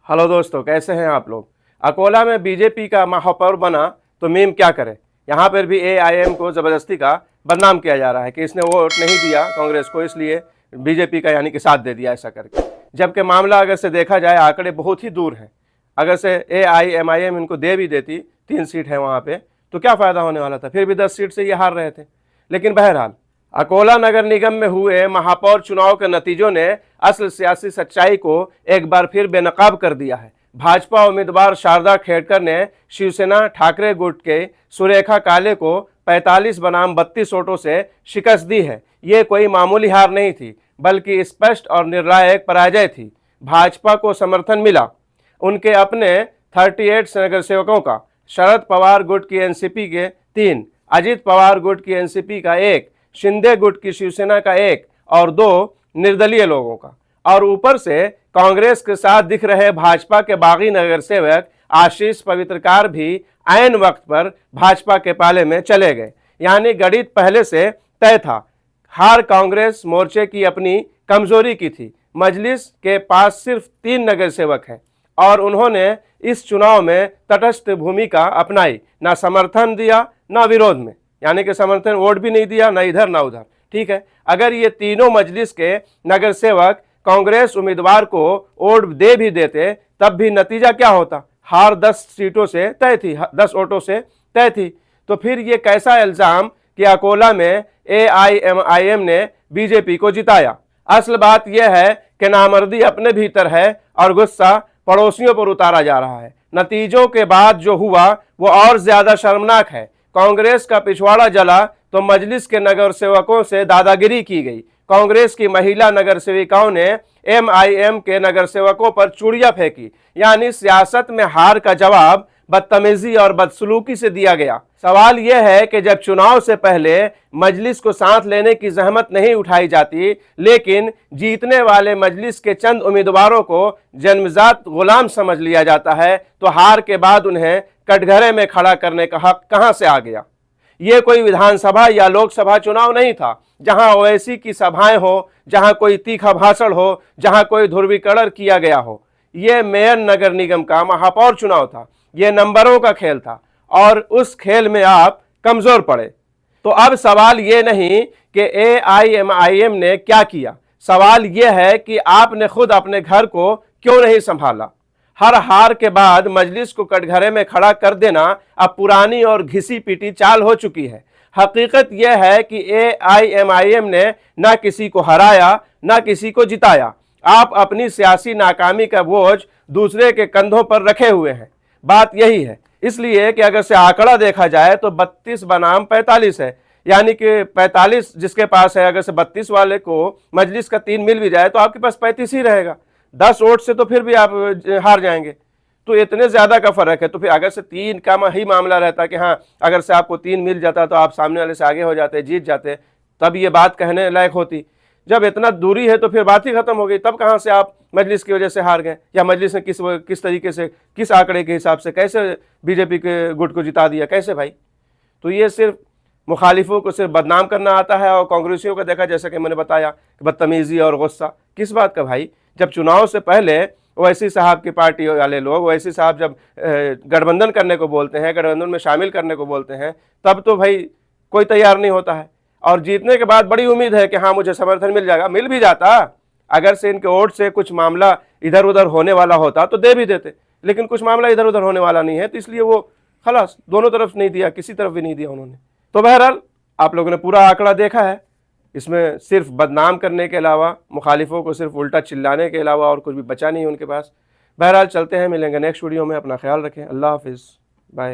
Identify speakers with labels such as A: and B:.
A: Hello दोस्तों, कैसे हैं आप लोग। अकोला में बीजेपी का महापौर बना तो मीम क्या करे। यहाँ पर भी एआईएम को ज़बरदस्ती का बदनाम किया जा रहा है कि इसने वोट नहीं दिया कांग्रेस को, इसलिए बीजेपी का यानी कि साथ दे दिया ऐसा करके। जबकि मामला अगर से देखा जाए आंकड़े बहुत ही दूर हैं। अगर से एआईएमआईएम इनको दे भी देती, 3 सीट है वहाँ पे, तो क्या फ़ायदा होने वाला था। फिर भी 10 सीट से ये हार रहे थे। लेकिन बहरहाल अकोला नगर निगम में हुए महापौर चुनाव के नतीजों ने असल सियासी सच्चाई को एक बार फिर बेनकाब कर दिया है। भाजपा उम्मीदवार शारदा खेड़कर ने शिवसेना ठाकरे गुट के सुरेखा काले को 45 बनाम 32 वोटों से शिकस्त दी है। ये कोई मामूली हार नहीं थी, बल्कि स्पष्ट और निर्णायक पराजय थी। भाजपा को समर्थन मिला उनके अपने 38 नगर सेवकों का, शरद पवार गुट की एनसीपी के 3, अजित पवार गुट की एनसीपी का 1, शिंदे गुट की शिवसेना का 1 और 2 निर्दलीय लोगों का। और ऊपर से कांग्रेस के साथ दिख रहे भाजपा के बागी नगर सेवक आशीष पवित्रकार भी ऐन वक्त पर भाजपा के पाले में चले गए। यानी गणित पहले से तय था। हार कांग्रेस मोर्चे की अपनी कमजोरी की थी। मजलिस के पास सिर्फ 3 नगर सेवक हैं और उन्होंने इस चुनाव में तटस्थ भूमिका अपनाई, ना समर्थन दिया ना विरोध में, यानी कि समर्थन वोट भी नहीं दिया, ना इधर ना उधर। ठीक है, अगर ये तीनों मजलिस के नगर सेवक कांग्रेस उम्मीदवार को वोट दे भी देते तब भी नतीजा क्या होता। हार 10 सीटों से तय थी, 10 वोटों से तय थी। तो फिर ये कैसा इल्ज़ाम कि अकोला में एआईएमआईएम ने बीजेपी को जिताया। असल बात यह है कि नामर्दी अपने भीतर है और गुस्सा पड़ोसियों पर उतारा जा रहा है। नतीजों के बाद जो हुआ वो और ज्यादा शर्मनाक है। कांग्रेस का पिछवाड़ा जला तो मजलिस के नगर सेवकों से दादागिरी की गई। कांग्रेस की महिला नगर सेविकाओं ने एमआईएम के नगर सेवकों पर चूड़ियां फेंकी। यानी सियासत में हार का जवाब बदतमीजी और बदसलूकी से दिया गया। सवाल यह है कि जब चुनाव से पहले मजलिस को साथ लेने की जहमत नहीं उठाई जाती, लेकिन जीतने वाले मजलिस के चंद उम्मीदवारों को जन्मजात गुलाम समझ लिया जाता है, तो हार के बाद उन्हें कटघरे में खड़ा करने का हक कहां से आ गया। ये कोई विधानसभा या लोकसभा चुनाव नहीं था जहां ओवैसी की सभाएं हो, जहां कोई तीखा भाषण हो, जहां कोई ध्रुवीकरण किया गया हो। ये मेयर नगर निगम का महापौर चुनाव था। ये नंबरों का खेल था और उस खेल में आप कमजोर पड़े। तो अब सवाल ये नहीं कि एआईएमआईएम ने क्या किया, सवाल यह है कि आपने खुद अपने घर को क्यों नहीं संभाला। हर हार के बाद मजलिस को कटघरे में खड़ा कर देना अब पुरानी और घिसी पीटी चाल हो चुकी है। हकीकत यह है कि एआईएमआईएम ने ना किसी को हराया ना किसी को जिताया। आप अपनी सियासी नाकामी का बोझ दूसरे के कंधों पर रखे हुए हैं। बात यही है। इसलिए कि अगर से आंकड़ा देखा जाए तो 32 बनाम 45 है, यानी कि 45 जिसके पास है, अगर से 32 वाले को मजलिस का 3 मिल भी जाए तो आपके पास 35 ही रहेगा। 10 वोट से तो फिर भी आप हार जाएंगे। तो इतने ज़्यादा का फ़र्क है। तो फिर अगर से 3 का ही मामला रहता कि हाँ, अगर से आपको 3 मिल जाता तो आप सामने वाले से आगे हो जाते, जीत जाते, तब ये बात कहने लायक होती। जब इतना दूरी है तो फिर बात ही खत्म हो गई। तब कहाँ से आप मजलिस की वजह से हार गए, या मजलिस ने किस तरीके से, किस आंकड़े के हिसाब से कैसे बीजेपी के गुट को जिता दिया, कैसे भाई। तो ये सिर्फ मुखालिफों को सिर्फ बदनाम करना आता है और कांग्रेसियों को देखा, जैसा कि मैंने बताया, कि बदतमीजी और गुस्सा किस बात का भाई। जब चुनाव से पहले ओवैसी साहब की पार्टी वाले लोग, ओवैसी साहब जब गठबंधन करने को बोलते हैं, गठबंधन में शामिल करने को बोलते हैं, तब तो भाई कोई तैयार नहीं होता है। और जीतने के बाद बड़ी उम्मीद है कि हाँ मुझे समर्थन मिल जाएगा। मिल भी जाता, अगर से इनके वोट से कुछ मामला इधर उधर होने वाला होता तो दे भी देते, लेकिन कुछ मामला इधर उधर होने वाला नहीं है, तो इसलिए वो खलास दोनों तरफ नहीं दिया, किसी तरफ भी नहीं दिया उन्होंने। तो बहरहाल आप लोगों ने पूरा आंकड़ा देखा है। इसमें सिर्फ बदनाम करने के अलावा, मुखालिफों को सिर्फ उल्टा चिल्लाने के अलावा और कुछ भी बचा नहीं उनके पास। बहरहाल चलते हैं, मिलेंगे नेक्स्ट वीडियो में। अपना ख्याल रखें। अल्लाह हाफिज़, बाय।